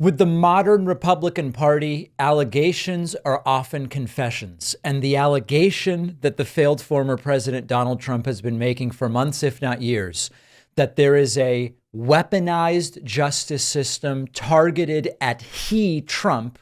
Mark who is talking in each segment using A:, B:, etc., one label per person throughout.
A: With the modern Republican Party, allegations are often confessions. And the allegation that the failed former President Donald Trump has been making for months, if not years, that there is a weaponized justice system targeted at Trump,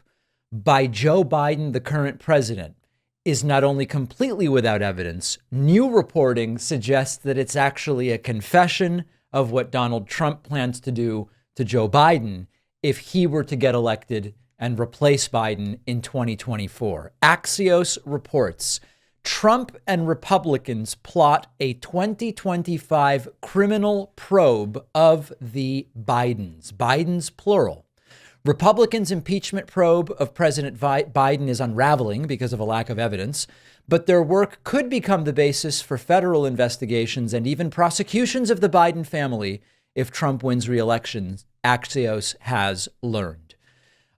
A: by Joe Biden, the current president, is not only completely without evidence. New reporting suggests that it's actually a confession of what Donald Trump plans to do to Joe Biden if he were to get elected and replace Biden in 2024. Axios reports Trump and Republicans plot a 2025 criminal probe of the Bidens plural. Republicans' impeachment probe of President Biden is unraveling because of a lack of evidence, but their work could become the basis for federal investigations and even prosecutions of the Biden family if Trump wins re-election, Axios has learned.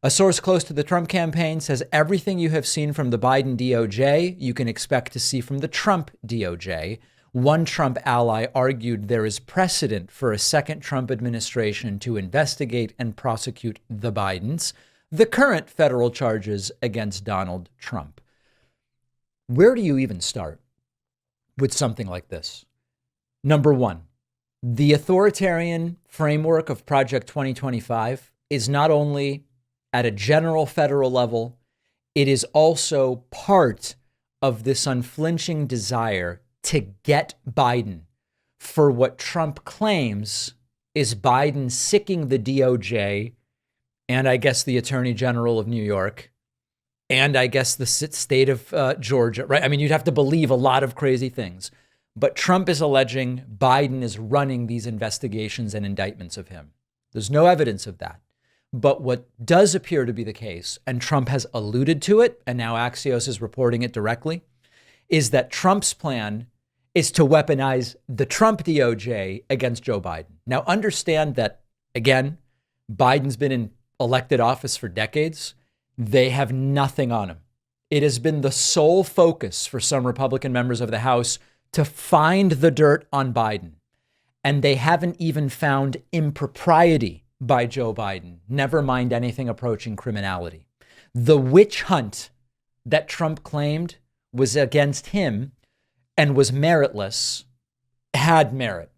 A: A source close to the Trump campaign says everything you have seen from the Biden DOJ, you can expect to see from the Trump DOJ. One Trump ally argued there is precedent for a second Trump administration to investigate and prosecute the Bidens, the current federal charges against Donald Trump. Where do you even start with something like this? Number one, the authoritarian framework of Project 2025 is not only at a general federal level, it is also part of this unflinching desire to get Biden for what Trump claims is Biden sicking the DOJ and I guess the Attorney General of New York and I guess the state of Georgia, right? I mean, you'd have to believe a lot of crazy things. But Trump is alleging Biden is running these investigations and indictments of him. There's no evidence of that. But what does appear to be the case, and Trump has alluded to it, and now Axios is reporting it directly, is that Trump's plan is to weaponize the Trump DOJ against Joe Biden. Now, understand that, again, Biden's been in elected office for decades. They have nothing on him. It has been the sole focus for some Republican members of the House to find the dirt on Biden. And they haven't even found impropriety by Joe Biden, never mind anything approaching criminality. The witch hunt that Trump claimed was against him and was meritless had merit.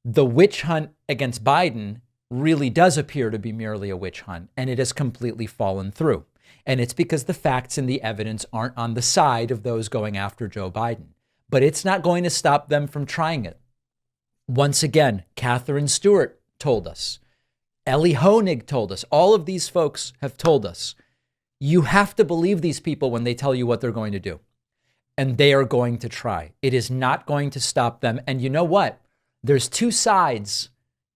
A: The witch hunt against Biden really does appear to be merely a witch hunt, and it has completely fallen through. And it's because the facts and the evidence aren't on the side of those going after Joe Biden. But it's not going to stop them from trying it. Once again, Catherine Stewart told us, Ellie Honig told us, all of these folks have told us, you have to believe these people when they tell you what they're going to do. And they are going to try. It is not going to stop them. And you know what? There's two sides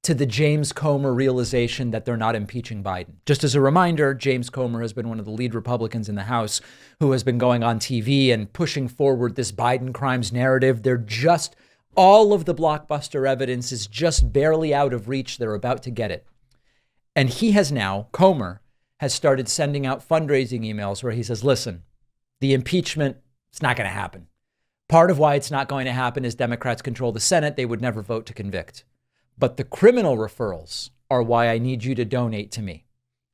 A: to the James Comer realization that they're not impeaching Biden. Just as a reminder, James Comer has been one of the lead Republicans in the House who has been going on TV and pushing forward this Biden crimes narrative. All of the blockbuster evidence is just barely out of reach. They're about to get it. And he has now, Comer, has started sending out fundraising emails where he says, listen, the impeachment, it's not going to happen. Part of why it's not going to happen is Democrats control the Senate. They would never vote to convict. But the criminal referrals are why I need you to donate to me.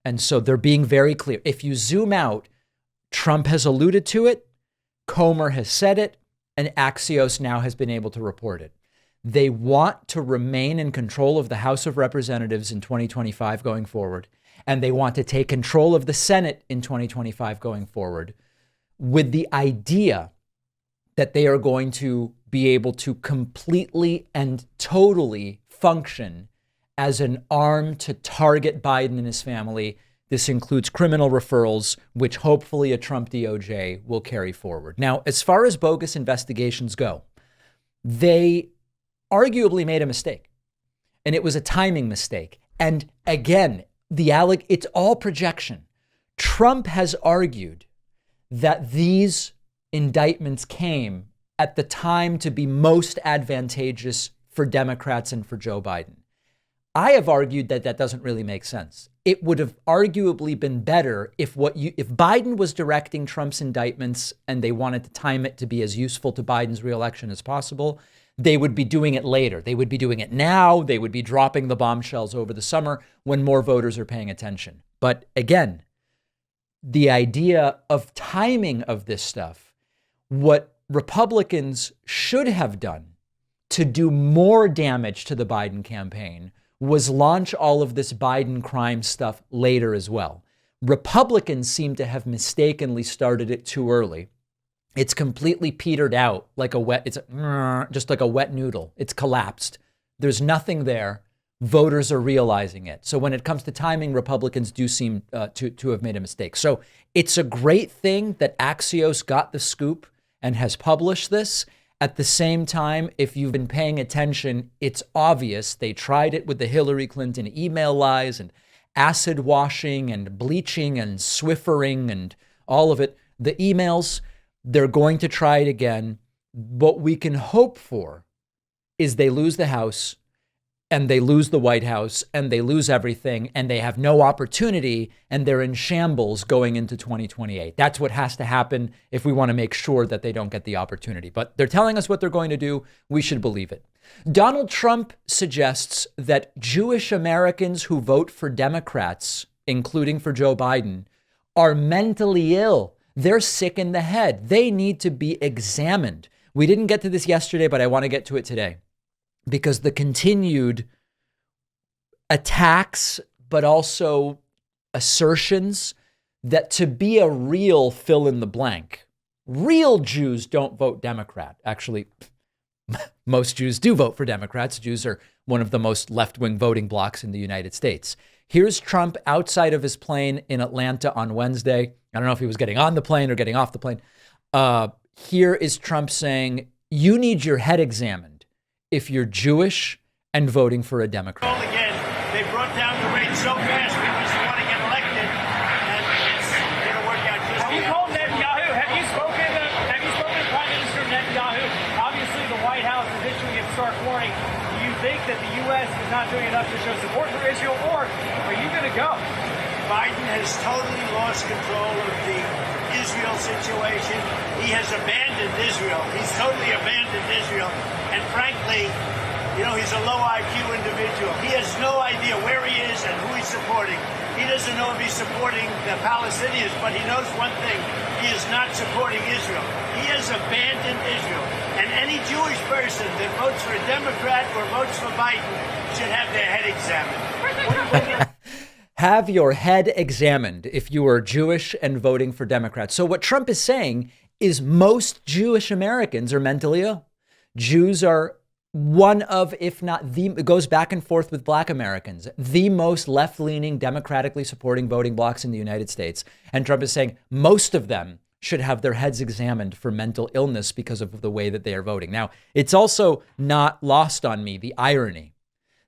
A: And so they're being very clear. If you zoom out, Trump has alluded to it, Comer has said it, and Axios now has been able to report it. They want to remain in control of the House of Representatives in 2025 going forward, and they want to take control of the Senate in 2025 going forward with the idea that they are going to be able to completely and totally function as an arm to target Biden and his family. This includes criminal referrals, which hopefully a Trump DOJ will carry forward. Now, as far as bogus investigations go, they arguably made a mistake, and it was a timing mistake. And again, it's all projection. Trump has argued that these indictments came at the time to be most advantageous for Democrats and for Joe Biden. I have argued that that doesn't really make sense. It would have arguably been better if Biden was directing Trump's indictments and they wanted to time it to be as useful to Biden's reelection as possible. They would be doing it later. They would be doing it now. They would be dropping the bombshells over the summer when more voters are paying attention. But again, the idea of timing of this stuff, what Republicans should have done to do more damage to the Biden campaign was launch all of this Biden crime stuff later as well. Republicans seem to have mistakenly started it too early. It's completely petered out like just like a wet noodle. It's collapsed. There's nothing there. Voters are realizing it. So when it comes to timing, Republicans do seem to have made a mistake. So it's a great thing that Axios got the scoop and has published this. At the same time, if you've been paying attention, it's obvious they tried it with the Hillary Clinton email lies and acid washing and bleaching and Swiffering and all of it. The emails, they're going to try it again. What we can hope for is they lose the House and they lose the White House and they lose everything and they have no opportunity and they're in shambles going into 2028. That's what has to happen if we want to make sure that they don't get the opportunity. But they're telling us what they're going to do. We should believe it. Donald Trump suggests that Jewish Americans who vote for Democrats, including for Joe Biden, are mentally ill. They're sick in the head. They need to be examined. We didn't get to this yesterday, but I want to get to it today. Because the continued attacks, but also assertions that to be a real fill in the blank, real Jews don't vote Democrat. Actually, most Jews do vote for Democrats. Jews are one of the most left-wing voting blocs in the United States. Here's Trump outside of his plane in Atlanta on Wednesday. I don't know if he was getting on the plane or getting off the plane. Here is Trump saying, you need your head examined if you're Jewish and voting for a Democrat.
B: Again, they brought down the rate so fast because they want to get elected, and it's going to work out just.
C: Have you called Netanyahu? Have you spoken to Prime Minister Netanyahu? Obviously, the White House is issuing a stark warning. Do you think that the U.S. is not doing enough to show support for Israel, or are you going to go?
B: Biden has totally lost control of the Israel situation. He has abandoned Israel. He's totally abandoned Israel. And frankly, you know, he's a low IQ individual. He has no idea where he is and who he's supporting. He doesn't know if he's supporting the Palestinians, but he knows one thing. He is not supporting Israel. He has abandoned Israel. And any Jewish person that votes for a Democrat or votes for Biden should have their head examined.
A: Have your head examined if you are Jewish and voting for Democrats. So what Trump is saying is most Jewish Americans are mentally ill. Jews are one of, if not the, it goes back and forth with Black Americans, the most left-leaning, democratically supporting voting blocs in the United States. And Trump is saying most of them should have their heads examined for mental illness because of the way that they are voting. Now, it's also not lost on me, the irony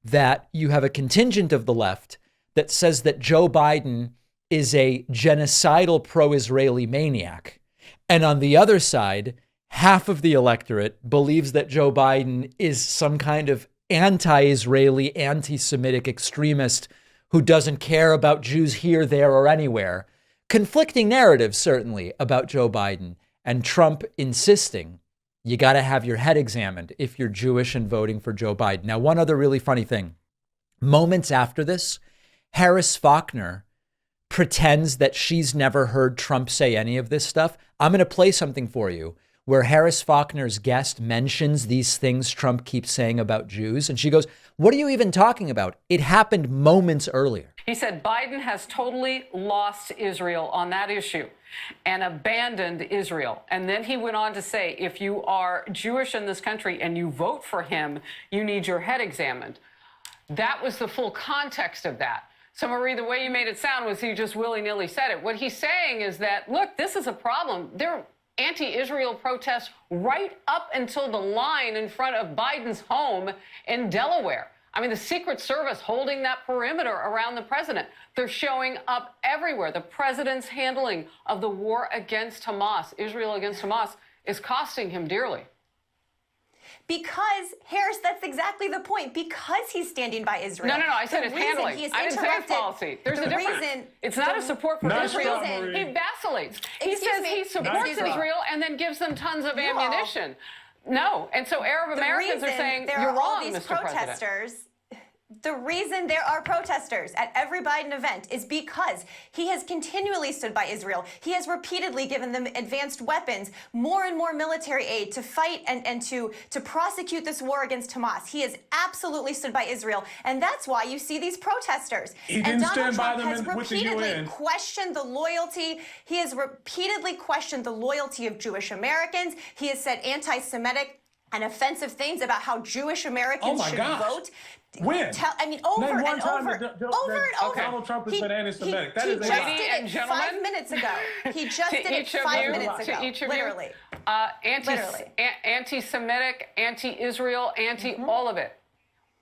A: that you have a contingent of the left that says that Joe Biden is a genocidal pro-Israeli maniac. And on the other side, half of the electorate believes that Joe Biden is some kind of anti-Israeli, anti-Semitic extremist who doesn't care about Jews here, there, or anywhere. Conflicting narratives, certainly, about Joe Biden, and Trump insisting you got to have your head examined if you're Jewish and voting for Joe Biden. Now, one other really funny thing. Moments after this, Harris Faulkner pretends that she's never heard Trump say any of this stuff. I'm going to play something for you where Harris Faulkner's guest mentions these things Trump keeps saying about Jews. And she goes, what are you even talking about? It happened moments earlier.
D: He said Biden has totally lost Israel on that issue and abandoned Israel. And then he went on to say, if you are Jewish in this country and you vote for him, you need your head examined. That was the full context of that. So, Marie, the way you made it sound was he just willy-nilly said it. What he's saying is that, look, this is a problem. There are anti-Israel protests right up until the line in front of Biden's home in Delaware. I mean, the Secret Service holding that perimeter around the president. They're showing up everywhere. The president's handling of the war against Hamas, Israel against Hamas, is costing him dearly.
E: Because, Harris, that's exactly the point. Because he's standing by Israel.
D: No. I said his handling. I didn't say his policy. There's a difference. It's not a support for Israel. He vacillates. He says he supports Israel and then gives them tons of ammunition. No. And so Arab Americans are saying, you're wrong, Mr. President.
E: The reason there are protesters at every Biden event is because he has continually stood by Israel. He has repeatedly given them advanced weapons, more and more military aid to fight and to prosecute this war against Hamas. He has absolutely stood by Israel, and that's why you see these protesters.
F: He didn't stand by them
E: has
F: with the
E: repeatedly
F: UN.
E: questioned the loyalty. He has repeatedly questioned the loyalty of Jewish Americans. He has said anti-Semitic and offensive things about how Jewish Americans should vote.
F: When?
E: Over
F: Name one
E: and
F: time
E: over,
F: that
E: over and over.
F: Donald Trump has been anti-Semitic. That
E: he
F: is
E: just
F: a lie.
E: did it 5 minutes ago. He just did it 5 minutes ago.
D: To each of
E: literally.
D: Anti-Semitic, anti-Israel, all of it.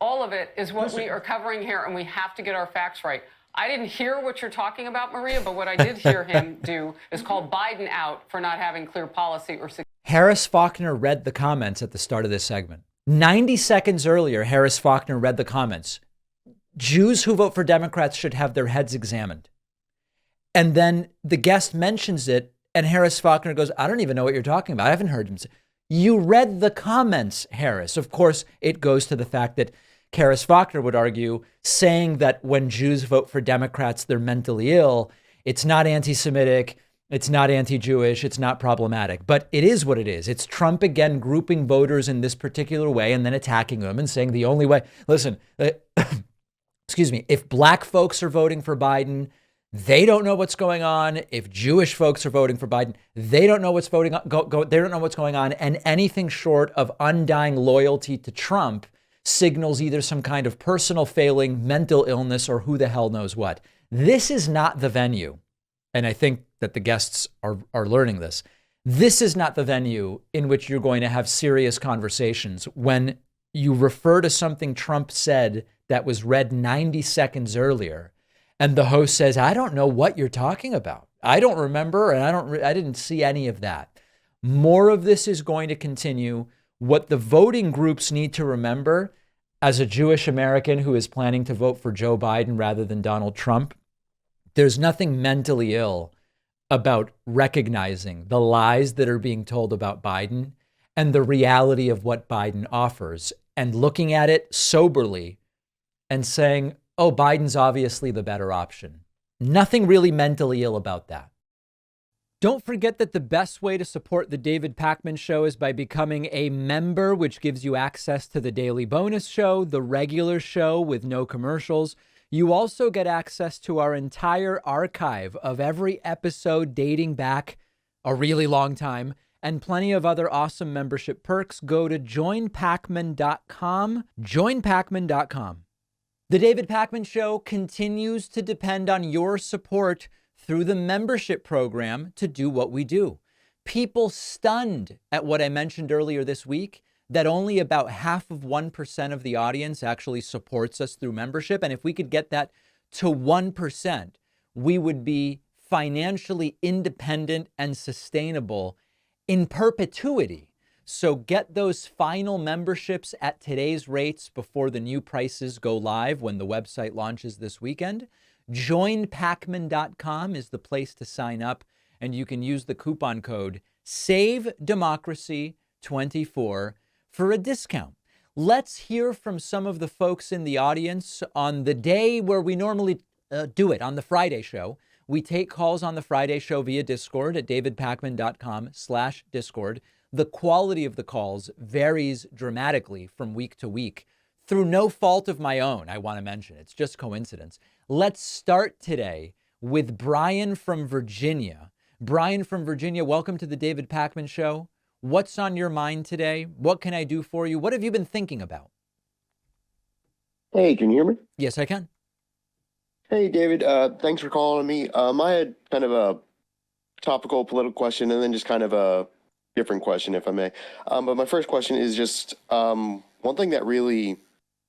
D: All of it is what we are covering here, and we have to get our facts right. I didn't hear what you're talking about, Maria, but what I did hear him do is call Biden out for not having clear policy or security.
A: Harris Faulkner read the comments at the start of this segment. 90 seconds earlier, Harris Faulkner read the comments. Jews who vote for Democrats should have their heads examined. And then the guest mentions it, and Harris Faulkner goes, I don't even know what you're talking about. I haven't heard him say. You read the comments, Harris. Of course, it goes to the fact that Harris Faulkner would argue, saying that when Jews vote for Democrats, they're mentally ill. It's not anti-Semitic. It's not anti-Jewish. It's not problematic, but it is what it is. It's Trump again, grouping voters in this particular way and then attacking them and saying the only way, listen, excuse me, if black folks are voting for Biden, they don't know what's going on. If Jewish folks are voting for Biden, they don't know what's they don't know what's going on. And anything short of undying loyalty to Trump signals either some kind of personal failing, mental illness, or who the hell knows what. This is not the venue. And I think that the guests are learning this. This is not the venue in which you're going to have serious conversations when you refer to something Trump said that was read 90 seconds earlier. And the host says, I don't know what you're talking about. I don't remember. And I didn't see any of that. More of this is going to continue. What the voting groups need to remember as a Jewish American who is planning to vote for Joe Biden rather than Donald Trump, there's nothing mentally ill about recognizing the lies that are being told about Biden and the reality of what Biden offers and looking at it soberly and saying, oh, Biden's obviously the better option. Nothing really mentally ill about that. Don't forget that the best way to support the David Pakman Show is by becoming a member, which gives you access to the daily bonus show, the regular show with no commercials. You also get access to our entire archive of every episode dating back a really long time and plenty of other awesome membership perks. Go to joinpakman.com, joinpakman.com. The David Pakman Show continues to depend on your support through the membership program to do what we do. People stunned at what I mentioned earlier this week, that only about 0.5% of the audience actually supports us through membership. And if we could get that to 1%, we would be financially independent and sustainable in perpetuity. So get those final memberships at today's rates before the new prices go live when the website launches this weekend. JoinPakman.com is the place to sign up, and you can use the coupon code SAVEDEMOCRACY24 for a discount. Let's hear from some of the folks in the audience on the day where we normally do it, on the Friday show. We take calls on the Friday show via Discord at davidpakman.com/Discord. The quality of the calls varies dramatically from week to week through no fault of my own, I want to mention. It's just coincidence. Let's start today with Brian from Virginia. Brian from Virginia, welcome to the David Pakman Show. What's on your mind today? What can I do for you? What have you been thinking about?
G: Hey, can you hear me?
A: Yes, I can.
G: Hey, David. Thanks for calling me. I had kind of a topical political question and then just kind of a different question, if I may. But my first question is just one thing that really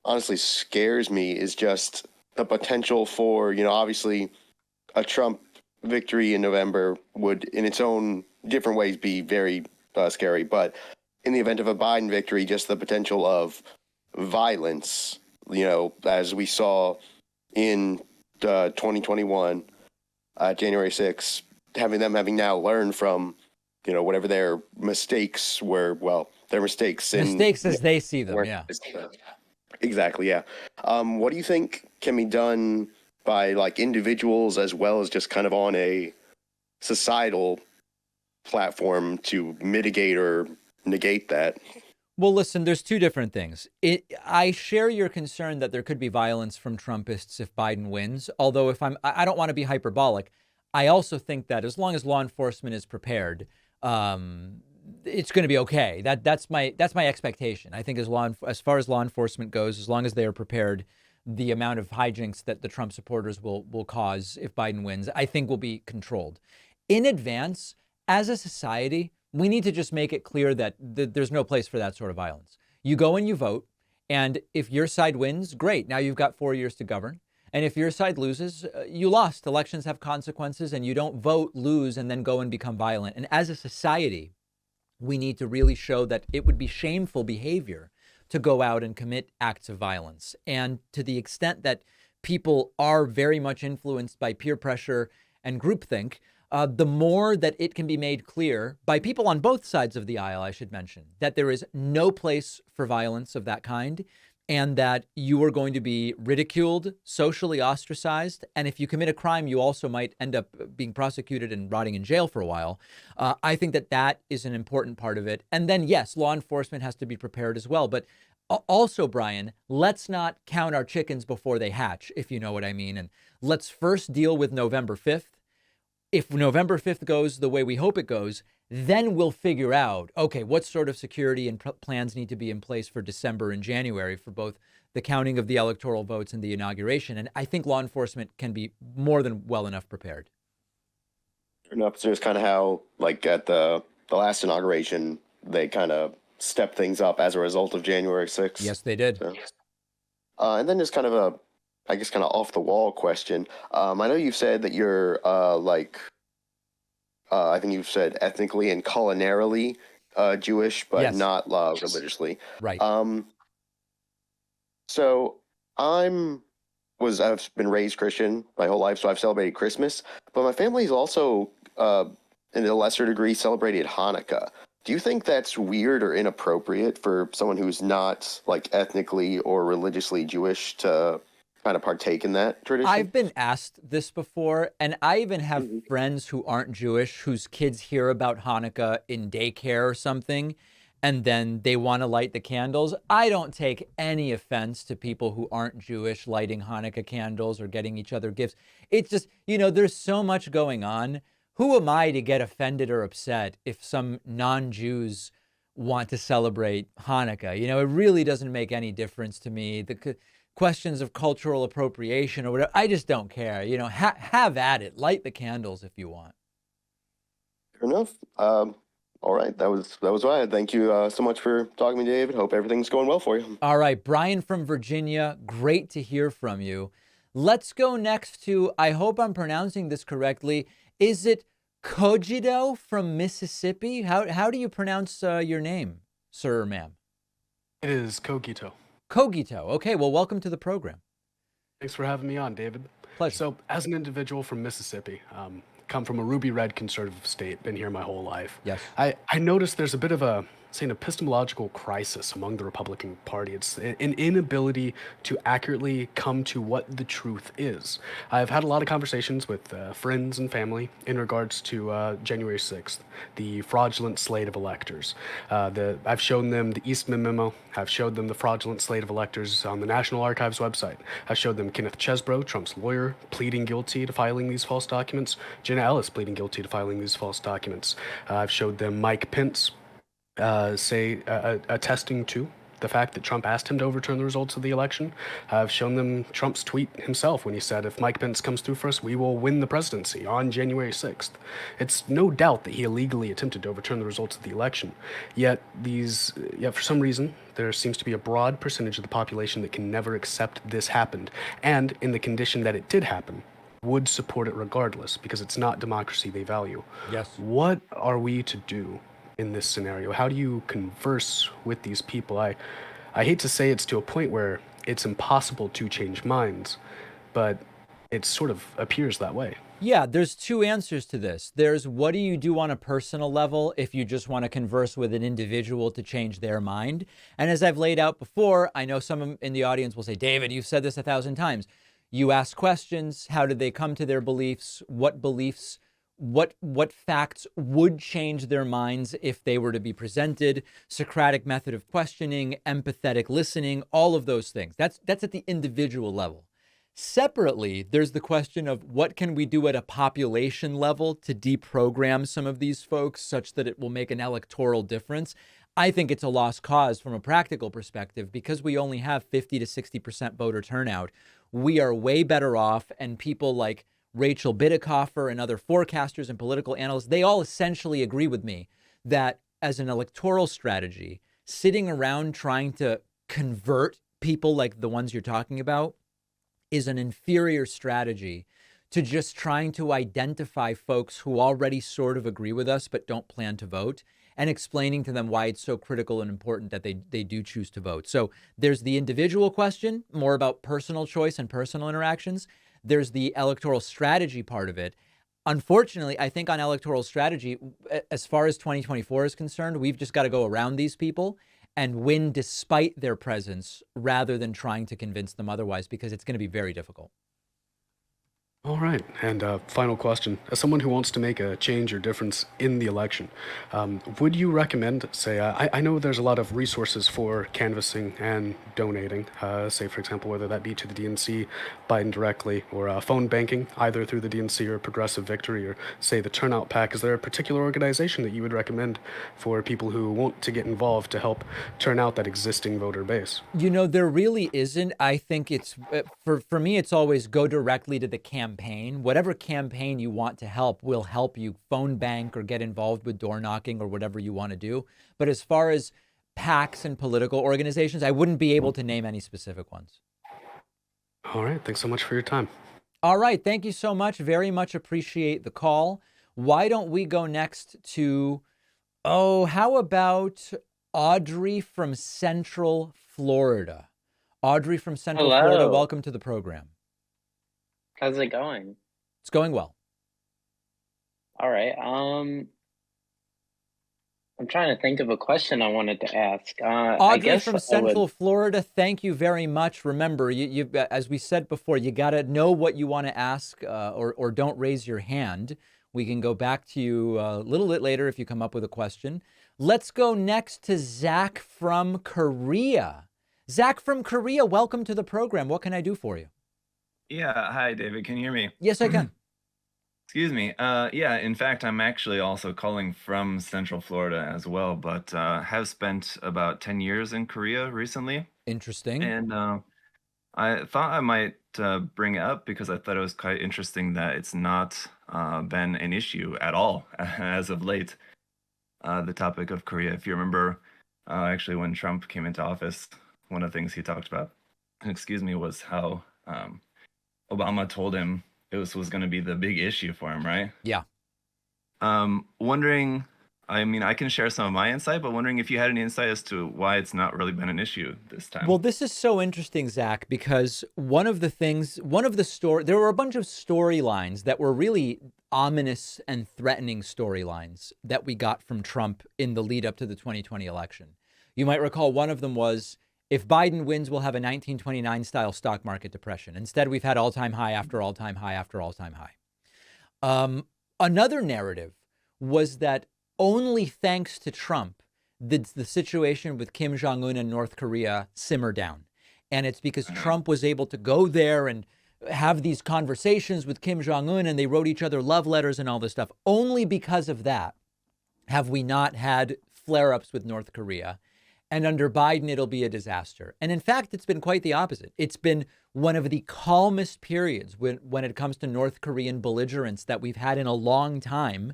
G: honestly scares me is just the potential for, obviously a Trump victory in November would in its own different ways be very scary. But in the event of a Biden victory, just the potential of violence, as we saw in 2021, January 6th, having now learned from, whatever their mistakes were, their mistakes.
A: Mistakes as they see them, yeah.
G: Exactly, yeah. What do you think can be done by like individuals as well as just kind of on a societal platform to mitigate or negate that?
A: Well, listen, there's two different things. I share your concern that there could be violence from Trumpists if Biden wins. Although I don't want to be hyperbolic. I also think that as long as law enforcement is prepared, it's going to be okay. That's my expectation. I think as far as law enforcement goes, as long as they are prepared, the amount of hijinks that the Trump supporters will cause if Biden wins, I think will be controlled. In advance, as a society, we need to just make it clear that there's no place for that sort of violence. You go and you vote, and if your side wins, great. Now you've got 4 years to govern. And if your side loses, you lost. Elections have consequences, and you don't vote, lose, and then go and become violent. And as a society, we need to really show that it would be shameful behavior to go out and commit acts of violence. And to the extent that people are very much influenced by peer pressure and groupthink, the more that it can be made clear by people on both sides of the aisle, I should mention, that there is no place for violence of that kind, and that you are going to be ridiculed, socially ostracized. And if you commit a crime, you also might end up being prosecuted and rotting in jail for a while. I think that is an important part of it. And then, yes, law enforcement has to be prepared as well. But also, Brian, let's not count our chickens before they hatch, if you know what I mean. And let's first deal with November 5th. If November 5th goes the way we hope it goes, then we'll figure out, okay, what sort of security and plans need to be in place for December and January for both the counting of the electoral votes and the inauguration. And I think law enforcement can be more than well enough prepared.
G: Fair enough. So it's kind of how, like at the last inauguration, they kind of stepped things up as a result of January 6th.
A: Yes, they did.
G: So, and then just kind of I guess kind of off the wall question. I know you've said that you're I think you've said ethnically and culinarily Jewish, but
A: yes,
G: not religiously.
A: Right.
G: So I've been raised Christian my whole life, so I've celebrated Christmas, but my family's also in a lesser degree celebrated Hanukkah. Do you think that's weird or inappropriate for someone who's not like ethnically or religiously Jewish to kind of partake in that tradition?
A: I've been asked this before, and I even have friends who aren't Jewish whose kids hear about Hanukkah in daycare or something, and then they want to light the candles. I don't take any offense to people who aren't Jewish lighting Hanukkah candles or getting each other gifts. It's just, there's so much going on. Who am I to get offended or upset if some non-Jews want to celebrate Hanukkah? It really doesn't make any difference to me. The questions of cultural appropriation or whatever, I just don't care. Have at it. Light the candles if you want.
G: Fair enough. All right, that was why. Thank you so much for talking to me, David. Hope everything's going well for you.
A: All right, Brian from Virginia, great to hear from you. Let's go next to, I hope I'm pronouncing this correctly, is it Cogito from Mississippi? How do you pronounce your name, sir or ma'am?
H: It is Cogito.
A: Cogito. Okay, well, welcome to the program.
H: Thanks for having me on, David.
A: Pleasure.
H: So, as an individual from Mississippi, come from a ruby red conservative state, been here my whole life.
A: Yes.
H: I noticed there's a bit of an epistemological crisis among the Republican Party. It's an inability to accurately come to what the truth is. I've had a lot of conversations with friends and family in regards to January 6th, the fraudulent slate of electors. I've shown them the Eastman memo. I've showed them the fraudulent slate of electors on the National Archives website. I've showed them Kenneth Chesebro, Trump's lawyer, pleading guilty to filing these false documents. Jenna Ellis pleading guilty to filing these false documents. I've showed them Mike Pence attesting to the fact that Trump asked him to overturn the results of the election. I've shown them Trump's tweet himself when he said, if Mike Pence comes through for us, we will win the presidency on January 6th. It's no doubt that he illegally attempted to overturn the results of the election. Yet for some reason, there seems to be a broad percentage of the population that can never accept this happened. And in the condition that it did happen, would support it regardless, because it's not democracy they value.
A: Yes.
H: What are we to do in this scenario? How do you converse with these people? I hate to say it's to a point where it's impossible to change minds, but it sort of appears that way.
A: Yeah, there's two answers to this. There's what do you do on a personal level if you just want to converse with an individual to change their mind? And as I've laid out before, I know some in the audience will say, David, you've said this 1,000 times. You ask questions. How did they come to their beliefs? What beliefs, what facts would change their minds if they were to be presented? Socratic method of questioning, empathetic listening, all of those things. That's at the individual level. Separately, there's the question of what can we do at a population level to deprogram some of these folks such that it will make an electoral difference. I think it's a lost cause from a practical perspective because we only have 50 to 60% voter turnout. We are way better off, and people like Rachel Biddecofer and other forecasters and political analysts, they all essentially agree with me that as an electoral strategy, sitting around trying to convert people like the ones you're talking about is an inferior strategy to just trying to identify folks who already sort of agree with us but don't plan to vote and explaining to them why it's so critical and important that they do choose to vote. So there's the individual question, more about personal choice and personal interactions. There's the electoral strategy part of it. Unfortunately, I think on electoral strategy, as far as 2024 is concerned, we've just got to go around these people and win despite their presence rather than trying to convince them otherwise, because it's going to be very difficult.
H: All right. And final question. As someone who wants to make a change or difference in the election, would you recommend, say, I know there's a lot of resources for canvassing and donating, say, for example, whether that be to the DNC, Biden directly, or phone banking, either through the DNC or Progressive Victory, or, say, the Turnout PAC. Is there a particular organization that you would recommend for people who want to get involved to help turn out that existing voter base?
A: You know, there really isn't. I think it's, for me, it's always go directly to the campaign. Whatever campaign you want to help will help you phone bank or get involved with door knocking or whatever you want to do. But as far as PACs and political organizations, I wouldn't be able to name any specific ones.
H: All right. Thanks so much for your time.
A: All right. Thank you so much. Very much appreciate the call. Why don't we go next to, how about Audrey from Central Florida? Audrey from Central
I: Hello.
A: Florida, welcome to the program.
I: How's it going?
A: It's going well.
I: All right. I'm trying to think of a question I wanted to ask. I
A: Audrey
I: guess
A: from
I: I
A: Central
I: would.
A: Florida, thank you very much. Remember, you as we said before, you got to know what you want to ask or don't raise your hand. We can go back to you a little bit later if you come up with a question. Let's go next to Zach from Korea. Zach from Korea, welcome to the program. What can I do for you?
J: Yeah, hi David, can you hear me?
A: Yes, I can.
J: Excuse me. Yeah, in fact, I'm actually also calling from Central Florida as well, but have spent about 10 years in Korea recently.
A: Interesting.
J: And I thought I might bring it up because I thought it was quite interesting that it's not been an issue at all as of late. The topic of Korea, if you remember, actually when Trump came into office, one of the things he talked about, was how Obama told him it was going to be the big issue for him, right?
A: Yeah.
J: Wondering, I mean, I can share some of my insight, but wondering if you had any insight as to why it's not really been an issue this time.
A: Well, this is so interesting, Zach, because there were a bunch of storylines that were really ominous and threatening storylines that we got from Trump in the lead up to the 2020 election. You might recall one of them was, if Biden wins, we'll have a 1929 style stock market depression. Instead, we've had all-time high after all-time high after all-time high. Another narrative was that only thanks to Trump did the situation with Kim Jong-un and North Korea simmer down. And it's because Trump was able to go there and have these conversations with Kim Jong-un, and they wrote each other love letters and all this stuff. Only because of that have we not had flare-ups with North Korea. And under Biden, it'll be a disaster. And in fact, it's been quite the opposite. It's been one of the calmest periods when it comes to North Korean belligerence that we've had in a long time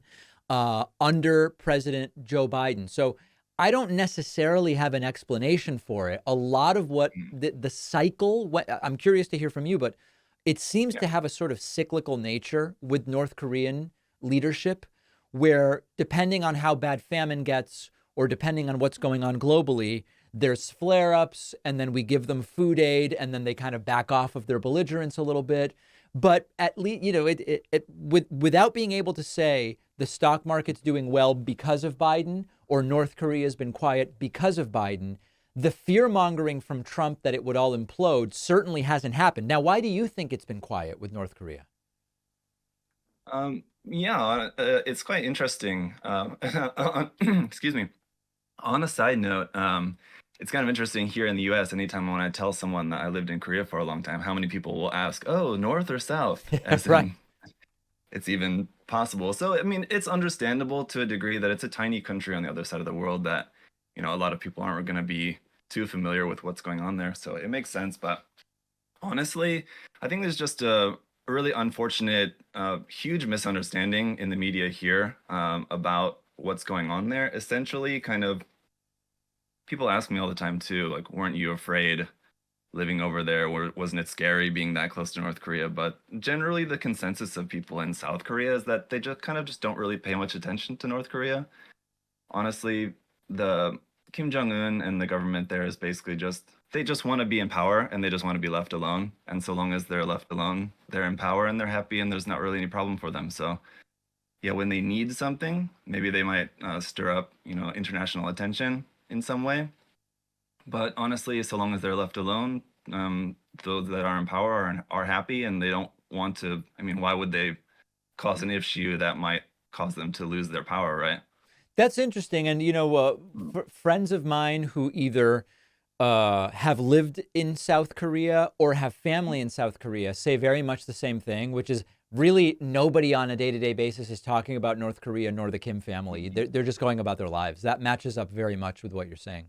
A: under President Joe Biden. So I don't necessarily have an explanation for it. A lot of what the cycle, I'm curious to hear from you, but it seems to have a sort of cyclical nature with North Korean leadership, where depending on how bad famine gets, or depending on what's going on globally, there's flare-ups, and then we give them food aid, and then they kind of back off of their belligerence a little bit. But at least, without being able to say the stock market's doing well because of Biden or North Korea's been quiet because of Biden, the fear mongering from Trump that it would all implode certainly hasn't happened. Now, why do you think it's been quiet with North Korea?
J: It's quite interesting. Excuse me. On a side note, it's kind of interesting here in the US, anytime when I tell someone that I lived in Korea for a long time, how many people will ask, oh, North or South? As
A: Right.
J: in it's even possible. So, I mean, it's understandable to a degree that it's a tiny country on the other side of the world that, a lot of people aren't going to be too familiar with what's going on there. So it makes sense. But honestly, I think there's just a really unfortunate, huge misunderstanding in the media here about what's going on there. Essentially, kind of, people ask me all the time too, like, weren't you afraid living over there? Wasn't it scary being that close to North Korea? But generally, the consensus of people in South Korea is that they just don't really pay much attention to North Korea. Honestly, the Kim Jong-un and the government there is basically they just want to be in power and they just want to be left alone. And so long as they're left alone, they're in power and they're happy and there's not really any problem for them. So yeah, when they need something, maybe they might stir up, international attention in some way. But honestly, so long as they're left alone, those that are in power are happy and they don't want to. I mean, why would they cause an issue that might cause them to lose their power, right?
A: That's interesting. And, friends of mine who either have lived in South Korea or have family in South Korea say very much the same thing, which is really nobody on a day-to-day basis is talking about North Korea nor the Kim family. They're just going about their lives. That matches up very much with what you're saying.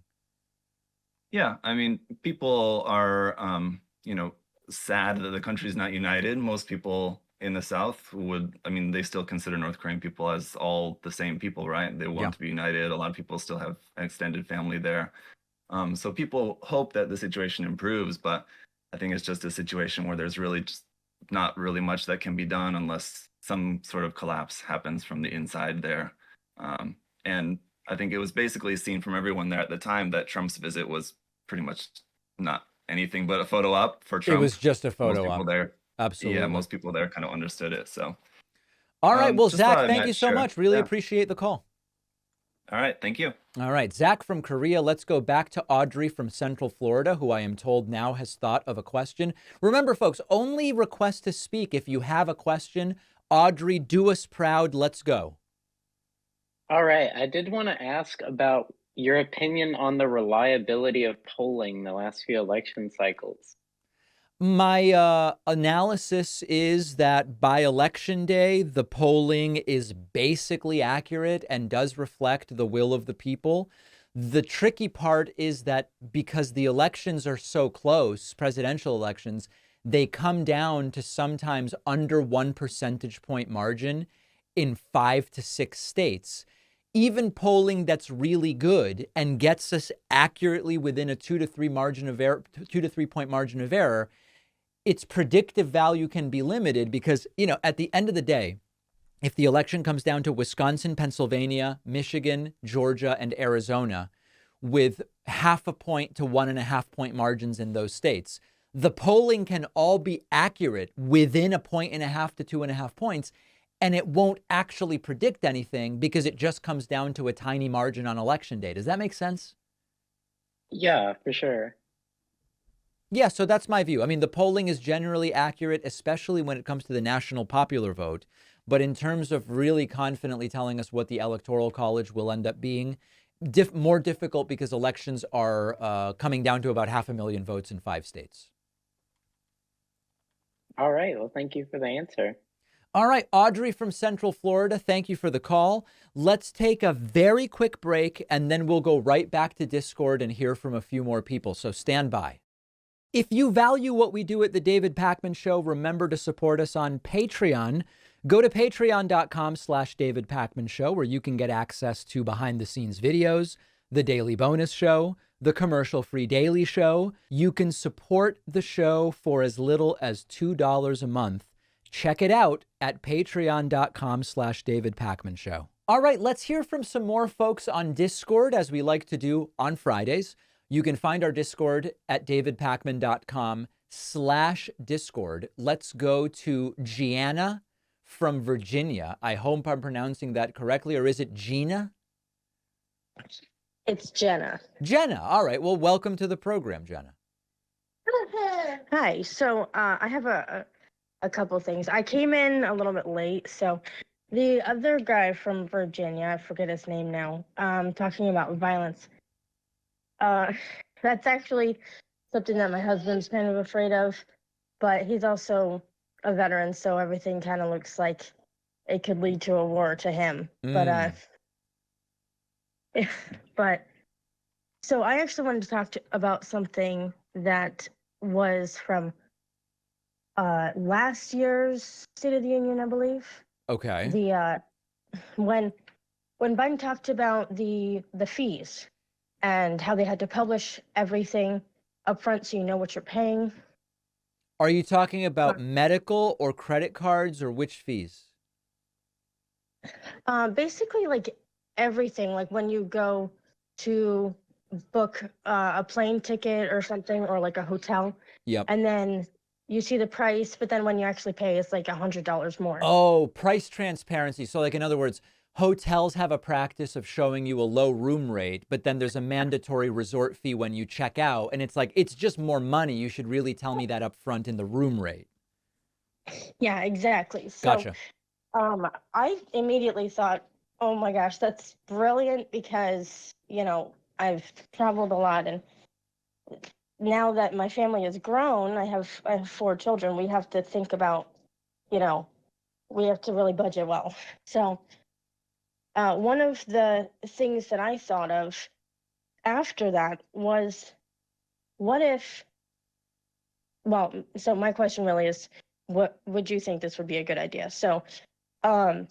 J: Yeah, I mean, people are, sad that the country's not united. Most people in the South they still consider North Korean people as all the same people, right? They want to be united. A lot of people still have an extended family there. So people hope that the situation improves, but I think it's just a situation where there's really just not really much that can be done unless some sort of collapse happens from the inside there. And I think it was basically seen from everyone there at the time that Trump's visit was pretty much not anything but a photo op for Trump.
A: It was just a
J: Most
A: photo
J: people
A: op.
J: there,
A: Absolutely.
J: yeah, most people there kind of understood it. So,
A: All right. Well,
J: just thought
A: Zach,
J: I
A: thank
J: might
A: you so
J: share.
A: much. Really
J: Yeah.
A: appreciate the call.
J: All right, thank you.
A: All right, Zach from Korea. Let's go back to Audrey from Central Florida, who I am told now has thought of a question. Remember, folks, only request to speak if you have a question. Audrey, do us proud. Let's go.
I: All right. I did want to ask about your opinion on the reliability of polling the last few election cycles.
A: My analysis is that by election day, the polling is basically accurate and does reflect the will of the people. The tricky part is that because the elections are so close, presidential elections, they come down to sometimes under 1 percentage point margin in 5 to 6 states. Even polling that's really good and gets us accurately within a 2 to 3 point margin of error, its predictive value can be limited because, at the end of the day, if the election comes down to Wisconsin, Pennsylvania, Michigan, Georgia, and Arizona, with 0.5 point to 1.5 point margins in those states, the polling can all be accurate within 1.5 points to 2.5 points, and it won't actually predict anything because it just comes down to a tiny margin on election day. Does that make sense?
I: Yeah, for sure.
A: Yeah, so that's my view. I mean, the polling is generally accurate, especially when it comes to the national popular vote. But in terms of really confidently telling us what the Electoral College will end up being, more difficult because elections are coming down to about 500,000 votes in 5 states.
I: All right. Well, thank you for the answer.
A: All right, Audrey from Central Florida, thank you for the call. Let's take a very quick break, and then we'll go right back to Discord and hear from a few more people. So stand by. If you value what we do at The David Pakman Show, remember to support us on Patreon. Go to patreon.com/David Pakman Show, where you can get access to behind-the-scenes videos, the Daily Bonus Show, the commercial-free Daily Show. You can support the show for as little as $2 a month. Check it out at patreon.com/David Pakman Show. All right, let's hear from some more folks on Discord, as we like to do on Fridays. You can find our Discord at davidpakman.com patron.com/discord. Let's go to Gianna from Virginia. I hope I'm pronouncing that correctly, or is it Gina?
K: It's Jenna.
A: Jenna. All right. Well, welcome to the program, Jenna.
K: Hi. So I have a couple things. I came in a little bit late. So the other guy from Virginia, I forget his name now, talking about violence. That's actually something that my husband's kind of afraid of, but he's also a veteran, so everything kind of looks like it could lead to a war to him. But so I actually wanted to talk about something that was from last year's State of the Union, I believe.
A: Okay.
K: The when Biden talked about the fees and how they had to publish everything up front so you know what you're paying.
A: Are you talking about medical or credit cards, or which fees?
K: Basically, like everything, like when you go to book a plane ticket or something, or like a hotel.
A: Yep.
K: And then you see the price, but then when you actually pay, it's like $100 more.
A: Oh, price transparency. So like, in other words, hotels have a practice of showing you a low room rate, but then there's a mandatory resort fee when you check out. And it's like, it's just more money. You should really tell me that up front in the room rate.
K: Yeah, exactly. So,
A: Gotcha.
K: I immediately thought, oh my gosh, that's brilliant, because, you know, I've traveled a lot, and now that my family is grown, I have 4 children. We have to think about, you know, we have to really budget well. So one of the things that I thought of after that was, what if, well, so my question really is, what would you think this would be a good idea? So I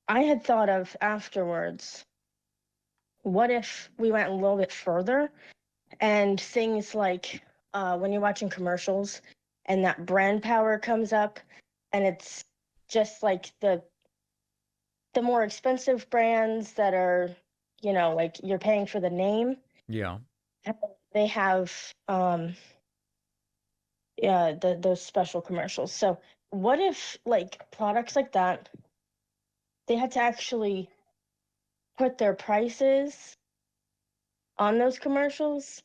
K: had thought of afterwards, what if we went a little bit further, and things like when you're watching commercials and that brand power comes up, and it's just like the more expensive brands that are, you know, like you're paying for the name.
A: Yeah.
K: They have those special commercials. So what if like products like that, they had to actually put their prices on those commercials?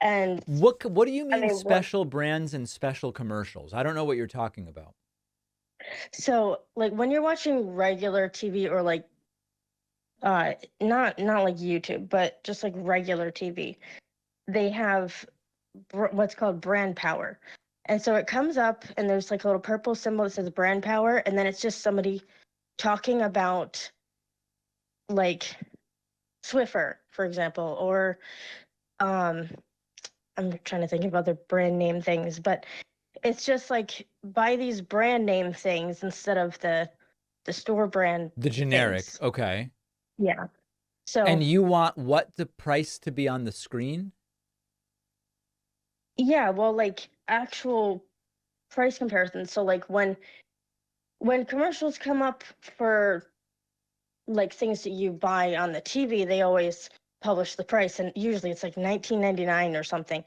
K: And
A: what do you mean, special brands and special commercials? I don't know what you're talking about.
K: So like when you're watching regular TV, or like not like YouTube, but just like regular TV, they have what's called brand power. And so it comes up and there's like a little purple symbol that says brand power, and then it's just somebody talking about like Swiffer, for example, or I'm trying to think of other brand name things, but it's just like buy these brand name things instead of the store brand.
A: The generic.
K: things.
A: Okay.
K: Yeah. So
A: And you want what, the price to be on the screen?
K: yeah, well, like actual price comparisons. So like when commercials come up for like things that you buy on the TV, they always publish the price, and usually it's like $19.99 or something.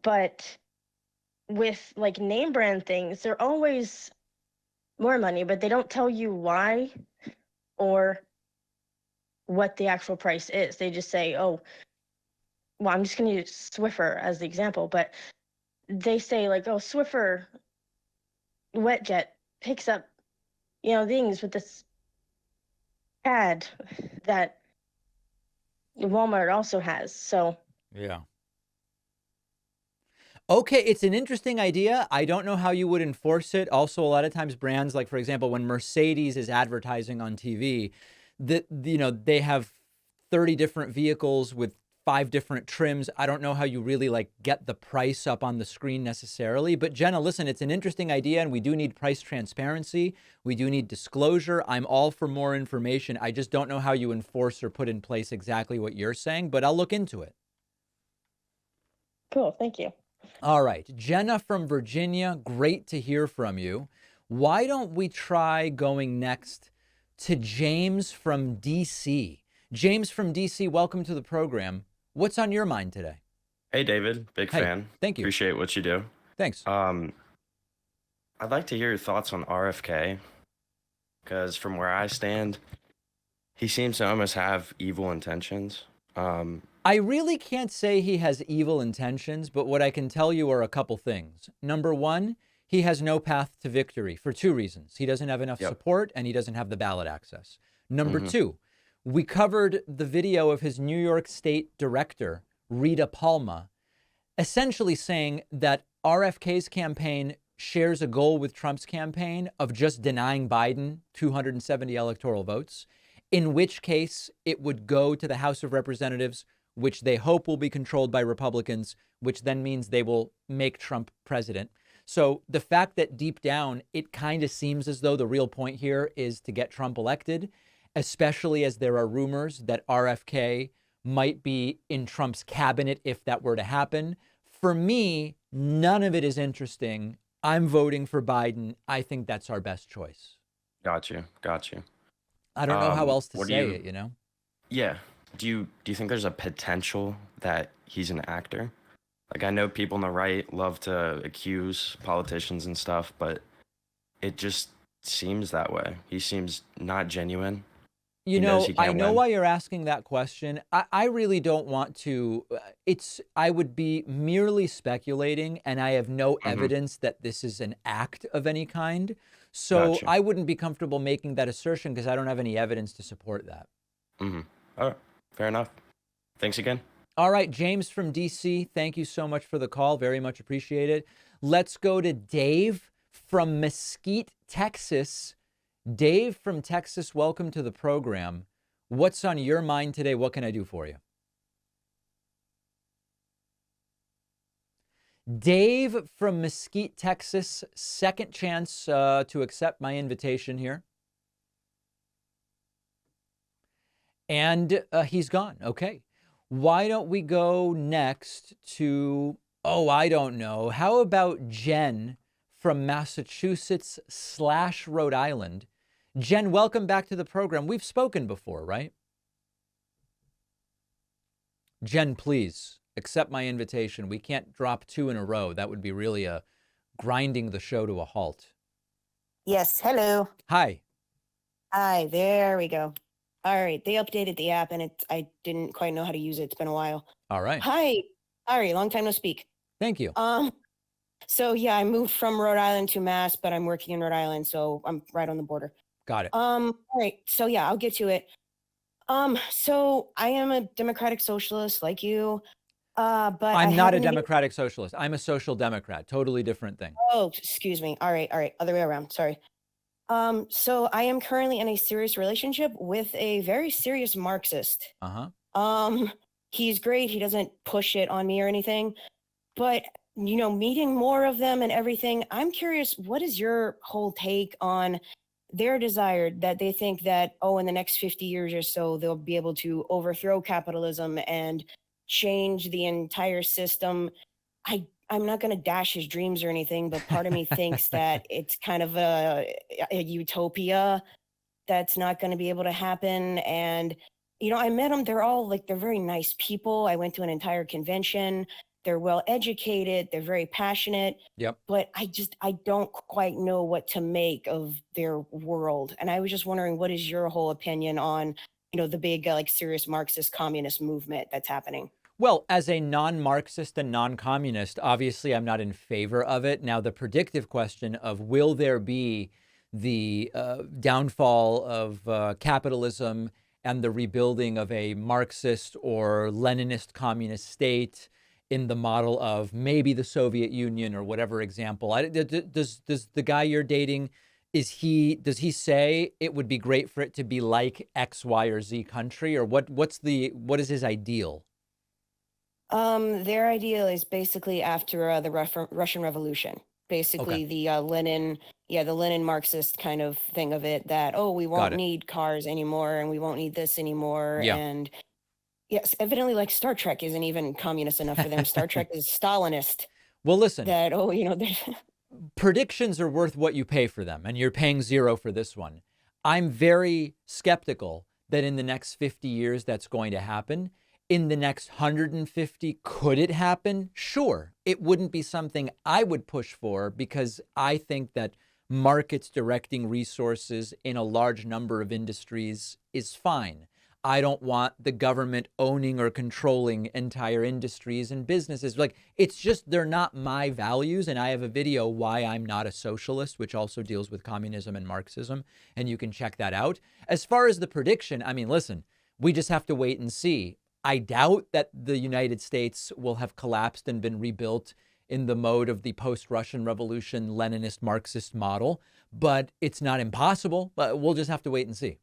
K: But with like name brand things, they're always more money, but they don't tell you why or what the actual price is. They just say, oh, well, I'm just going to use Swiffer as the example, but they say like, oh, Swiffer wet jet picks up, you know, things with this ad that Walmart also has. So
A: yeah. Okay, it's an interesting idea. I don't know how you would enforce it. Also, a lot of times brands, like for example, when Mercedes is advertising on TV, they have 30 different vehicles with 5 different trims. I don't know how you really like get the price up on the screen necessarily. But Jenna, listen, it's an interesting idea, and we do need price transparency. We do need disclosure. I'm all for more information. I just don't know how you enforce or put in place exactly what you're saying, but I'll look into it.
K: Cool, thank you.
A: All right, Jenna from Virginia, great to hear from you. Why don't we try going next to James from DC? James from DC, welcome to the program. What's on your mind today?
L: Hey, David, big
A: Hey,
L: fan.
A: thank you.
L: Appreciate what you do.
A: Thanks.
L: I'd like to hear your thoughts on RFK, because from where I stand, he seems to almost have evil intentions.
A: I really can't say he has evil intentions, but what I can tell you are a couple things. Number one, he has no path to victory for two reasons. He doesn't have enough support and he doesn't have the ballot access. Number two, we covered the video of his New York State director, Rita Palma, essentially saying that RFK's campaign shares a goal with Trump's campaign of just denying Biden 270 electoral votes, in which case it would go to the House of Representatives, which they hope will be controlled by Republicans, which then means they will make Trump president. So the fact that deep down, it kind of seems as though the real point here is to get Trump elected, especially as there are rumors that RFK might be in Trump's cabinet if that were to happen. For me, none of it is interesting. I'm voting for Biden. I think that's our best choice.
L: Got you.
A: I don't know how else to say it, you know?
L: Yeah. Do you think there's a potential that he's an actor? Like, I know people on the right love to accuse politicians and stuff, but it just seems that way. He seems not genuine.
A: You know, I know why you're asking that question. I really don't want to. I would be merely speculating, and I have no evidence that this is an act of any kind. So I wouldn't be comfortable making that assertion because I don't have any evidence to support that.
L: All right. Fair enough. Thanks again.
A: All right, James from DC, thank you so much for the call. Very much appreciated. Let's go to Dave from Mesquite, Texas. Dave from Texas, welcome to the program. What's on your mind today? What can I do for you? Dave from Mesquite, Texas, second chance to accept my invitation here. And he's gone. Okay. Why don't we go next to, I don't know. How about Jen from Massachusetts / Rhode Island? Jen, welcome back to the program. We've spoken before, right? Jen, please accept my invitation. We can't drop two in a row. That would be really grinding the show to a halt.
M: Yes. Hello.
A: Hi.
M: Hi. There we go. All right. They updated the app and I didn't quite know how to use it. It's been a while.
A: All right.
M: Hi. Sorry. Long time no speak.
A: Thank you.
M: So yeah, I moved from Rhode Island to Mass, but I'm working in Rhode Island, so I'm right on the border.
A: Got it.
M: All right. So yeah, I'll get to it. So I am a democratic socialist like you. But
A: I'm not a democratic socialist. I'm a social democrat. Totally different thing.
M: Oh, excuse me. All right. Other way around. Sorry. So I am currently in a serious relationship with a very serious Marxist. He's great. He doesn't push it on me or anything, but you know, meeting more of them and everything, I'm curious, what is your whole take on their desire that they think that, in the next 50 years or so, they'll be able to overthrow capitalism and change the entire system? I'm not going to dash his dreams or anything, but part of me thinks that it's kind of a utopia that's not going to be able to happen. And, you know, I met them. They're very nice people. I went to an entire convention. They're well educated. They're very passionate.
A: Yep.
M: But I don't quite know what to make of their world. And I was just wondering, what is your whole opinion on, you know, the big serious Marxist communist movement that's happening?
A: Well, as a non-Marxist and non-communist, obviously I'm not in favor of it. Now, the predictive question of will there be the downfall of capitalism and the rebuilding of a Marxist or Leninist communist state in the model of maybe the Soviet Union or whatever example. Does the guy you're dating, does he say it would be great for it to be like X, Y, or Z country, or what is his ideal?
M: Their ideal is basically after the Russian Revolution. Basically, the Lenin Marxist kind of thing of it, that, we won't need cars anymore and we won't need this anymore.
A: Yeah.
M: And yes, evidently, like, Star Trek isn't even communist enough for them. Star Trek is Stalinist.
A: Well, listen,
M: that,
A: predictions are worth what you pay for them, and you're paying zero for this one. I'm very skeptical that in the next 50 years that's going to happen. In the next 150, could it happen? Sure. It wouldn't be something I would push for because I think that markets directing resources in a large number of industries is fine. I don't want the government owning or controlling entire industries and businesses. Like, it's just, they're not my values. And I have a video why I'm not a socialist, which also deals with communism and Marxism. And you can check that out. As far as the prediction, I mean, listen, we just have to wait and see. I doubt that the United States will have collapsed and been rebuilt in the mode of the post-Russian Revolution Leninist Marxist model, but it's not impossible. But we'll just have to wait and see.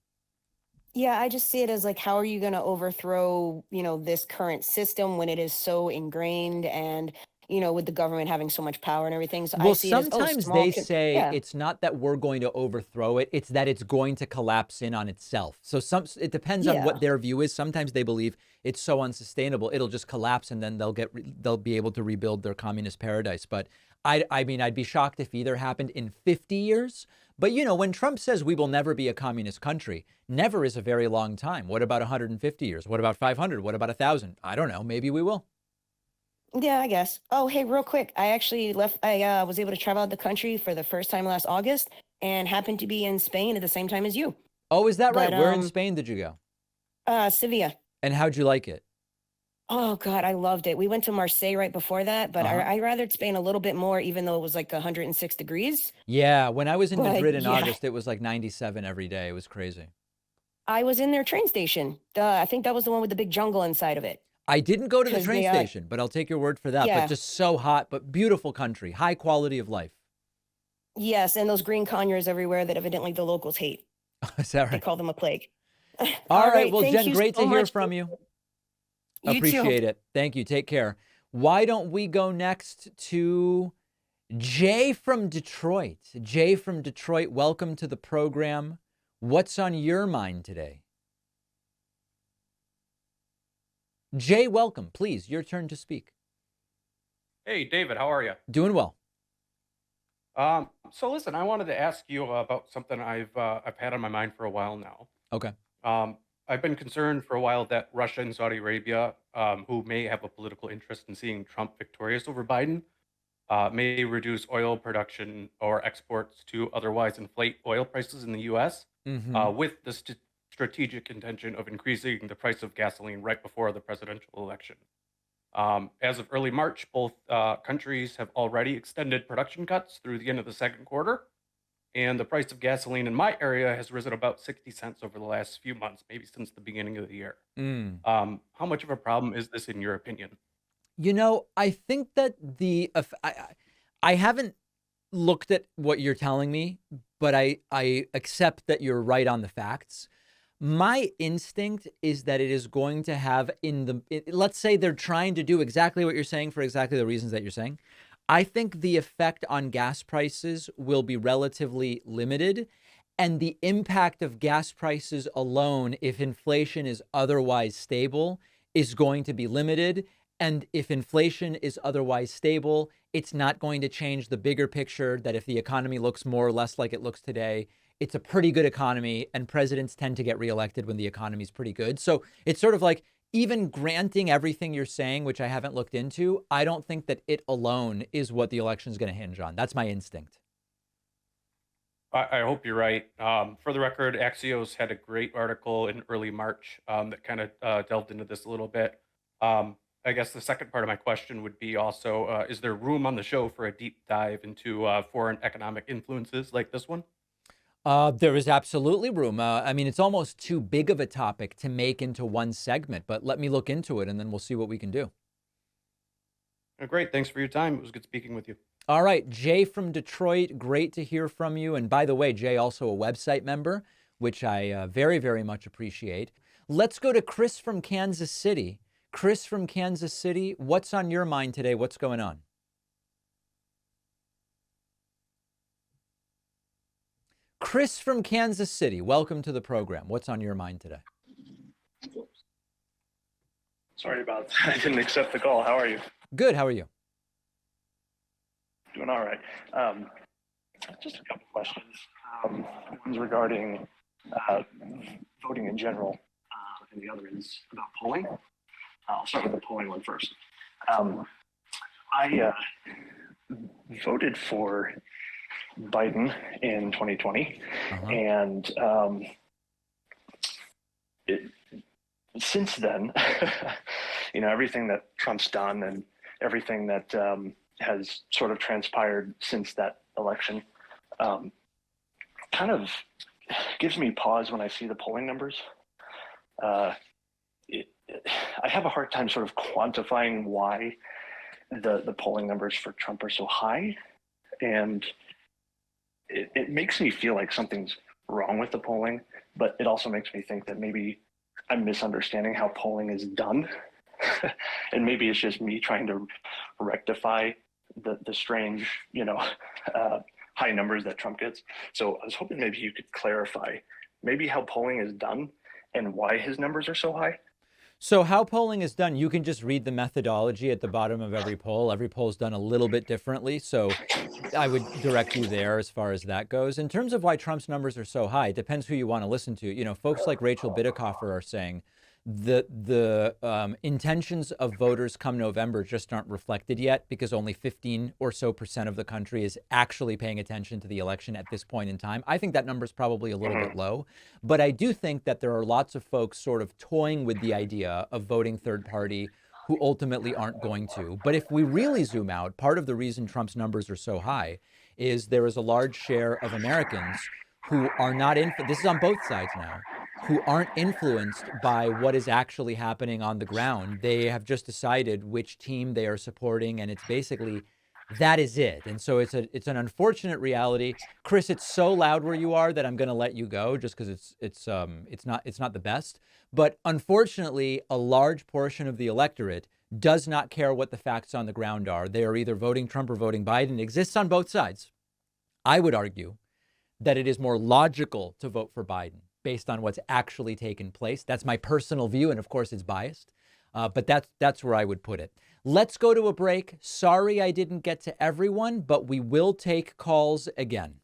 M: Yeah, I just see it as like, how are you going to overthrow, this current system when it is so ingrained and, with the government having so much power and everything. So
A: Well,
M: I see it as,
A: sometimes
M: small
A: they
M: can-
A: say
M: yeah.
A: it's not that we're going to overthrow it, it's that it's going to collapse in on itself. So it depends on what
M: Yeah.
A: their view is. Sometimes they believe it's so unsustainable, it'll just collapse and then they'll be able to rebuild their communist paradise. But I mean, I'd be shocked if either happened in 50 years. But, when Trump says we will never be a communist country, never is a very long time. What about 150 years? What about 500? What about 1,000? I don't know. Maybe we will.
M: Yeah, I guess. Oh, hey, real quick. I actually I was able to travel out the country for the first time last August and happened to be in Spain at the same time as you.
A: Oh, is that right?
M: But,
A: Where in Spain did you go?
M: Sevilla.
A: And how'd you like it?
M: Oh, God, I loved it. We went to Marseille right before that, but I rathered Spain a little bit more, even though it was like 106 degrees.
A: Yeah, when I was in
M: But,
A: Madrid in
M: yeah.
A: August, it was like 97 every day. It was crazy.
M: I was in their train station. I think that was the one with the big jungle inside of it.
A: I didn't go to the
M: 'Cause
A: train
M: they,
A: station, but I'll take your word for that.
M: yeah.
A: But just so hot, but beautiful country, high quality of life.
M: Yes, and those green conures everywhere that evidently the locals hate.
A: Is that
M: They
A: right?
M: call them a plague.
A: All right. Well,
M: thank
A: Jen,
M: you
A: great
M: so
A: to hear
M: much.
A: from you.
M: You too.
A: Appreciate it. Thank you. Take care. Why don't we go next to Jay from Detroit? Jay from Detroit, welcome to the program. What's on your mind today? Jay, welcome. Please, your turn to speak.
N: Hey, David, how are you?
A: Doing well.
N: So listen, I wanted to ask you about something I've had on my mind for a while now.
A: Okay.
N: I've been concerned for a while that Russia and Saudi Arabia, who may have a political interest in seeing Trump victorious over Biden, may reduce oil production or exports to otherwise inflate oil prices in the U.S. With the strategic intention of increasing the price of gasoline right before the presidential election. As of early March, both countries have already extended production cuts through the end of the second quarter. And the price of gasoline in my area has risen about 60 cents over the last few months, maybe since the beginning of the year. How much of a problem is this in your opinion?
A: I think that I haven't looked at what you're telling me, but I accept that you're right on the facts. My instinct is that it is going to have let's say they're trying to do exactly what you're saying for exactly the reasons that you're saying. I think the effect on gas prices will be relatively limited, and the impact of gas prices alone, if inflation is otherwise stable, is going to be limited. And if inflation is otherwise stable, it's not going to change the bigger picture that if the economy looks more or less like it looks today, it's a pretty good economy, and presidents tend to get reelected when the economy is pretty good. So it's sort of like, even granting everything you're saying, which I haven't looked into, I don't think that it alone is what the election is going to hinge on. That's my instinct.
N: I hope you're right. For the record, Axios had a great article in early March that kind of delved into this a little bit. I guess the second part of my question would be also, is there room on the show for a deep dive into foreign economic influences like this one?
A: There is absolutely room. I mean, it's almost too big of a topic to make into one segment, but let me look into it and then we'll see what we can do.
N: Great. Thanks for your time. It was good speaking with you.
A: All right. Jay from Detroit, great to hear from you. And by the way, Jay, also a website member, which I very, very much appreciate. Let's go to Chris from Kansas City. Chris from Kansas City, what's on your mind today? What's going on? Chris from Kansas City, welcome to the program. What's on your mind today?
O: Sorry about that. I didn't accept the call. How are you?
A: Good. How are you?
O: Doing all right. Just a couple questions. One's regarding voting in general, and the other is about polling. I'll start with the polling one first. I voted for Biden in 2020, and since then, everything that Trump's done and everything that has sort of transpired since that election kind of gives me pause when I see the polling numbers. I have a hard time sort of quantifying why the polling numbers for Trump are so high, and it makes me feel like something's wrong with the polling, but it also makes me think that maybe I'm misunderstanding how polling is done. And maybe it's just me trying to rectify the strange, high numbers that Trump gets. So I was hoping maybe you could clarify maybe how polling is done and why his numbers are so high.
A: So how polling is done, you can just read the methodology at the bottom of every poll. Every poll is done a little bit differently. So I would direct you there as far as that goes. In terms of why Trump's numbers are so high, it depends who you want to listen to. Folks like Rachel Bidecoffer are saying the intentions of voters come November just aren't reflected yet because only 15% or so of the country is actually paying attention to the election at this point in time. I think that number is probably a little bit low, but I do think that there are lots of folks sort of toying with the idea of voting third party who ultimately aren't going to. But if we really zoom out, part of the reason Trump's numbers are so high is there is a large share of Americans who are not this is on both sides now, who aren't influenced by what is actually happening on the ground. They have just decided which team they are supporting, and it's basically that is it. And so it's an unfortunate reality. Chris, it's so loud where you are that I'm going to let you go just because it's not the best. But unfortunately, a large portion of the electorate does not care what the facts on the ground are. They are either voting Trump or voting Biden. It exists on both sides. I would argue that it is more logical to vote for Biden based on what's actually taken place. That's my personal view, and of course it's biased, but that's where I would put it. Let's go to a break. Sorry I didn't get to everyone, but we will take calls again.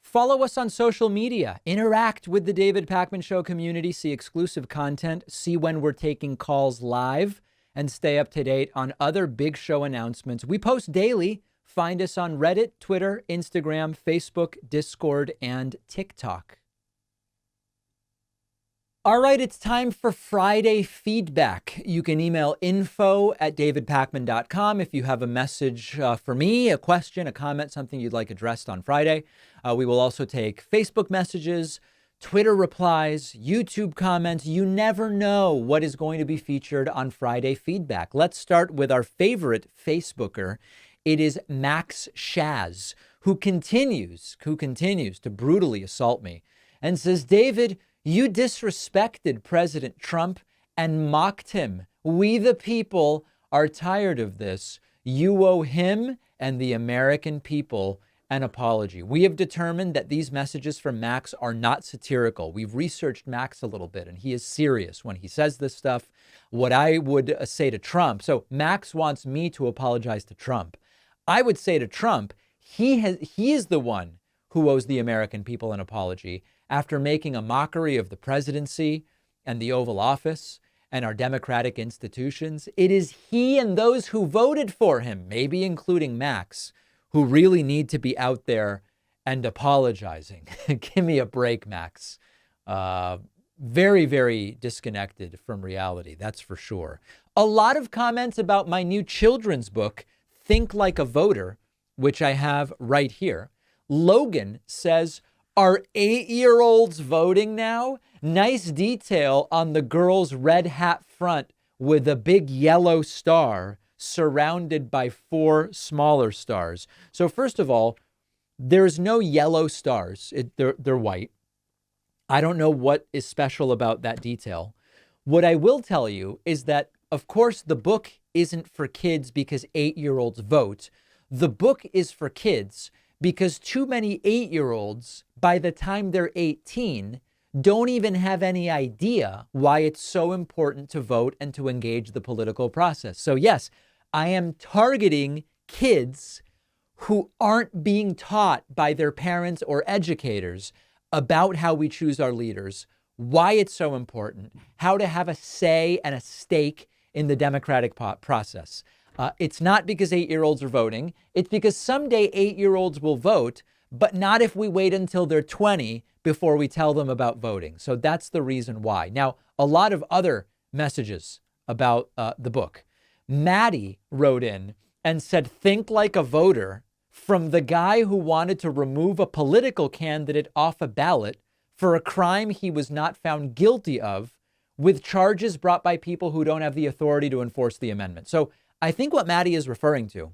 A: Follow us on social media. Interact with the David Pakman Show community. See exclusive content. See when we're taking calls live. And stay up to date on other big show announcements. We post daily. Find us on Reddit, Twitter, Instagram, Facebook, Discord, and TikTok. All right, it's time for Friday feedback. You can email info@davidpakman.com if you have a message for me, a question, a comment, something you'd like addressed on Friday. We will also take Facebook messages, Twitter replies, YouTube comments. You never know what is going to be featured on Friday feedback. Let's start with our favorite Facebooker. It is Max Shaz, who continues to brutally assault me and says, David, you disrespected President Trump and mocked him. We, the people, are tired of this. You owe him and the American people an apology. We have determined that these messages from Max are not satirical. We've researched Max a little bit, and he is serious when he says this stuff. What I would say to Trump, so Max wants me to apologize to Trump. I would say to Trump, he is the one who owes the American people an apology after making a mockery of the presidency and the Oval Office and our democratic institutions. It is he and those who voted for him, maybe including Max, who really need to be out there and apologizing. Give me a break, Max. Very, very disconnected from reality, that's for sure. A lot of comments about my new children's book, Think Like a Voter, which I have right here. Logan says, are 8-year-olds voting now? Nice detail on the girl's red hat front with a big yellow star surrounded by 4 smaller stars. So first of all, there's no yellow stars. They're white. I don't know what is special about that detail. What I will tell you is that, of course, the book isn't for kids because 8-year-olds vote. The book is for kids because too many 8-year-olds, by the time they're 18, don't even have any idea why it's so important to vote and to engage the political process. So yes, I am targeting kids who aren't being taught by their parents or educators about how we choose our leaders, why it's so important, how to have a say and a stake in the democratic process. It's not because 8-year-olds are voting. It's because someday 8-year-olds will vote, but not if we wait until they're 20 before we tell them about voting. So that's the reason why. Now, a lot of other messages about the book. Maddie wrote in and said, think like a voter, from the guy who wanted to remove a political candidate off a ballot for a crime he was not found guilty of, with charges brought by people who don't have the authority to enforce the amendment. So I think what Maddie is referring to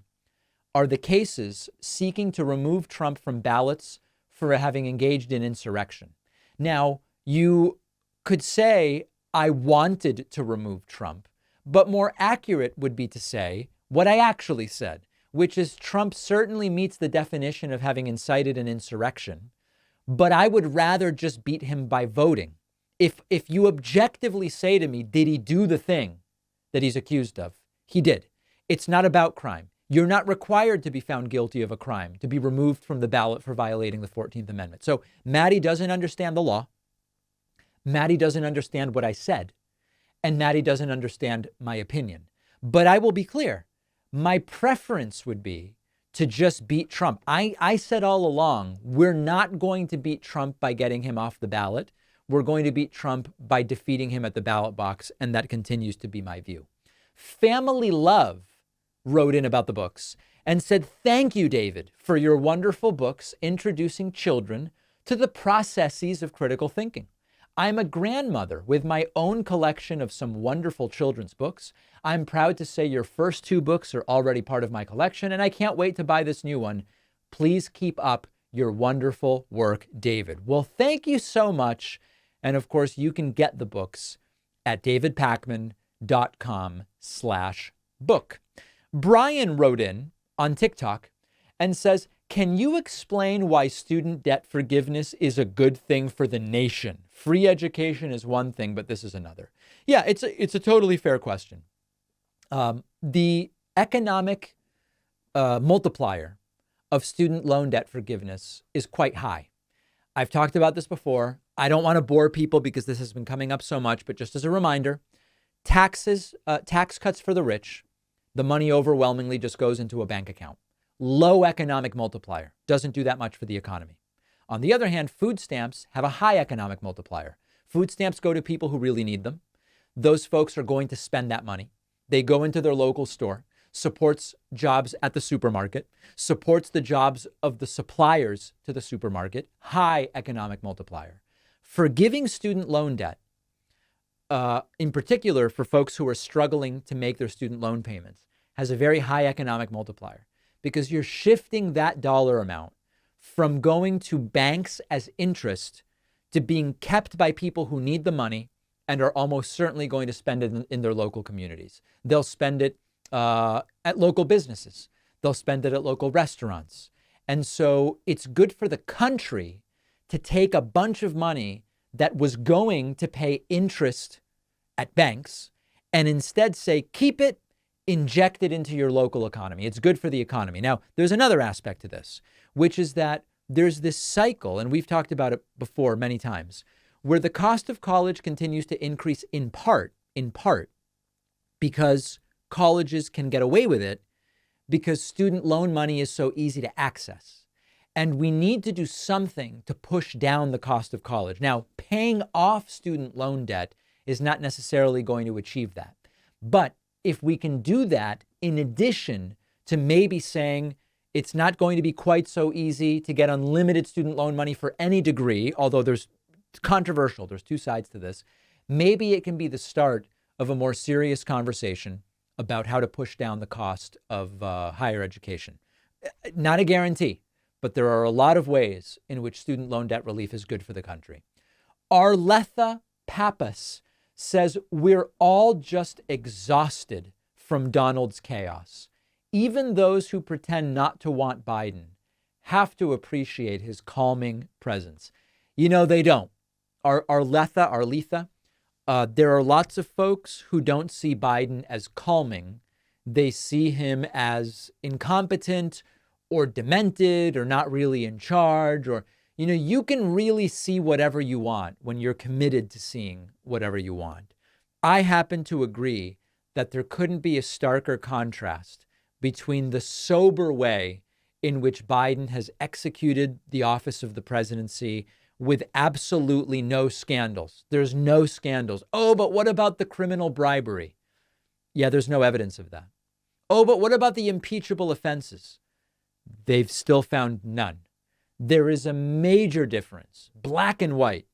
A: are the cases seeking to remove Trump from ballots for having engaged in insurrection. Now, you could say, I wanted to remove Trump, but more accurate would be to say what I actually said, which is Trump certainly meets the definition of having incited an insurrection, but I would rather just beat him by voting. If you objectively say to me, did he do the thing that he's accused of? He did. It's not about crime. You're not required to be found guilty of a crime to be removed from the ballot for violating the 14th Amendment. So Maddie doesn't understand the law. Maddie doesn't understand what I said. And Maddie doesn't understand my opinion. But I will be clear. My preference would be to just beat Trump. I said all along, we're not going to beat Trump by getting him off the ballot. We're going to beat Trump by defeating him at the ballot box. And that continues to be my view. Family Love wrote in about the books and said, thank you, David, for your wonderful books introducing children to the processes of critical thinking. I'm a grandmother with my own collection of some wonderful children's books. I'm proud to say your first 2 books are already part of my collection, and I can't wait to buy this new one. Please keep up your wonderful work, David. Well, thank you so much. And of course, you can get the books at davidpakman.com/book. Brian wrote in on TikTok and says, can you explain why student debt forgiveness is a good thing for the nation? Free education is one thing, but this is another. Yeah, it's a totally fair question. The economic multiplier of student loan debt forgiveness is quite high. I've talked about this before. I don't want to bore people because this has been coming up so much, but just as a reminder, tax cuts for the rich, the money overwhelmingly just goes into a bank account. Low economic multiplier, doesn't do that much for the economy. On the other hand, food stamps have a high economic multiplier. Food stamps go to people who really need them. Those folks are going to spend that money. They go into their local store, supports jobs at the supermarket, supports the jobs of the suppliers to the supermarket, high economic multiplier. Forgiving student loan debt, in particular for folks who are struggling to make their student loan payments, has a very high economic multiplier because you're shifting that dollar amount from going to banks as interest to being kept by people who need the money and are almost certainly going to spend it in their local communities. They'll spend it at local businesses. They'll spend it at local restaurants. And so it's good for the country to take a bunch of money that was going to pay interest at banks and instead say, keep it, inject it into your local economy. It's good for the economy. Now, there's another aspect to this, which is that there's this cycle, and we've talked about it before many times, where the cost of college continues to increase in part, because colleges can get away with it because student loan money is so easy to access. And we need to do something to push down the cost of college. Now, paying off student loan debt is not necessarily going to achieve that. But if we can do that, in addition to maybe saying it's not going to be quite so easy to get unlimited student loan money for any degree, although it's controversial, there's 2 sides to this, maybe it can be the start of a more serious conversation about how to push down the cost of higher education. Not a guarantee, but there are a lot of ways in which student loan debt relief is good for the country. Arletha Pappas says, we're all just exhausted from Donald's chaos. Even those who pretend not to want Biden have to appreciate his calming presence. You know, they don't. Arletha, there are lots of folks who don't see Biden as calming. They see him as incompetent or demented or not really in charge, or, You know, you can really see whatever you want when you're committed to seeing whatever you want. I happen to agree that there couldn't be a starker contrast between the sober way in which Biden has executed the office of the presidency with absolutely no scandals. There's no scandals. Oh, but what about the criminal bribery? Yeah, there's no evidence of that. Oh, but what about the impeachable offenses? They've still found none. There is a major difference, black and white,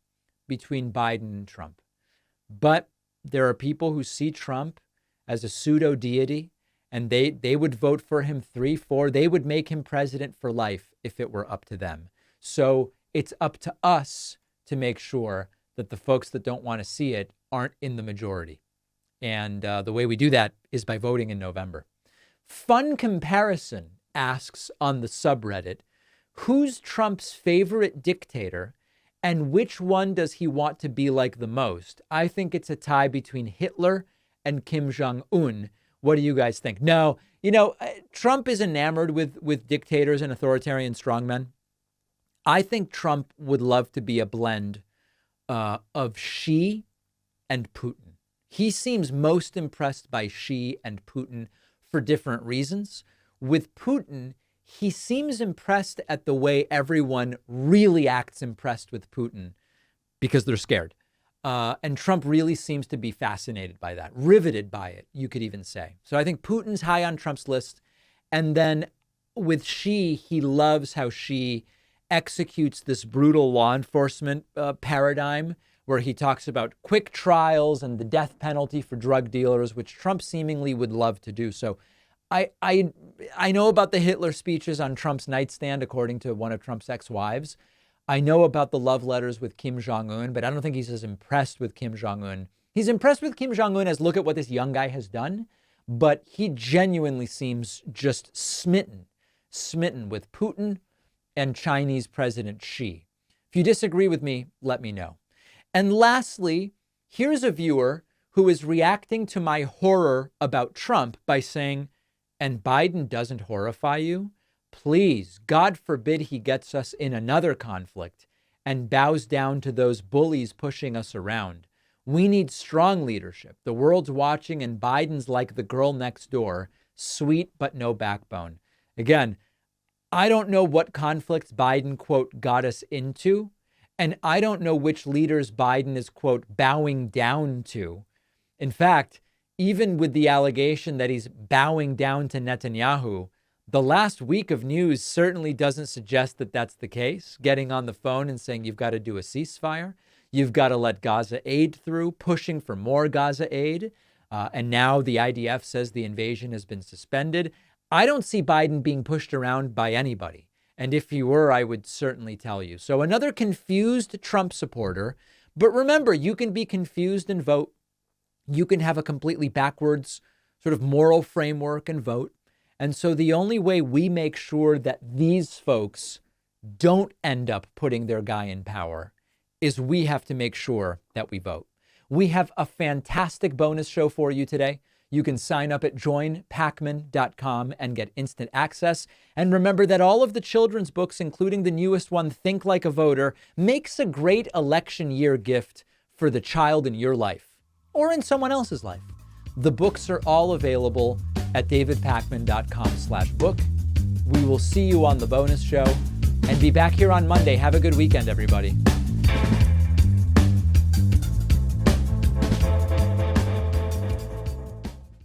A: between Biden and Trump. But there are people who see Trump as a pseudo deity, and they would vote for him 3-4. They would make him president for life if it were up to them. So it's up to us to make sure that the folks that don't want to see it aren't in the majority. And the way we do that is by voting in November. Fun Comparison asks on the subreddit, who's Trump's favorite dictator and which one does he want to be like the most? I think it's a tie between Hitler and Kim Jong-un. What do you guys think? No, you know, Trump is enamored with dictators and authoritarian strongmen. I think Trump would love to be a blend of Xi and Putin. He seems most impressed by Xi and Putin for different reasons. With Putin, he seems impressed at the way everyone really acts impressed with Putin because they're scared. And Trump really seems to be fascinated by that, riveted by it, you could even say. So I think Putin's high on Trump's list. And then with Xi, he loves how Xi executes this brutal law enforcement paradigm where he talks about quick trials and the death penalty for drug dealers, which Trump seemingly would love to do. So I know about the Hitler speeches on Trump's nightstand, according to one of Trump's ex-wives. I know about the love letters with Kim Jong-un, but I don't think he's as impressed with Kim Jong-un. He's impressed with Kim Jong-un as look at what this young guy has done, but he genuinely seems just smitten with Putin and Chinese President Xi. If you disagree with me, let me know. And lastly, here's a viewer who is reacting to my horror about Trump by saying, and Biden doesn't horrify you? Please, God forbid he gets us in another conflict and bows down to those bullies pushing us around. We need strong leadership. The world's watching and Biden's like the girl next door, sweet but no backbone. Again, I don't know what conflicts Biden, quote, got us into, and I don't know which leaders Biden is, quote, bowing down to. In fact, even with the allegation that he's bowing down to Netanyahu, the last week of news certainly doesn't suggest that that's the case. Getting on the phone and saying you've got to do a ceasefire, you've got to let Gaza aid through, pushing for more Gaza aid. And now the IDF says the invasion has been suspended. I don't see Biden being pushed around by anybody. And if he were, I would certainly tell you. So another confused Trump supporter. But remember, you can be confused and vote. You can have a completely backwards sort of moral framework and vote. And so the only way we make sure that these folks don't end up putting their guy in power is we have to make sure that we vote. We have a fantastic bonus show for you today. You can sign up at joinpacman.com and get instant access. And remember that all of the children's books, including the newest one, Think Like a Voter, makes a great election year gift for the child in your life or in someone else's life. The books are all available at davidpacman.com/book. We will see you on the bonus show and be back here on Monday. Have a good weekend, everybody.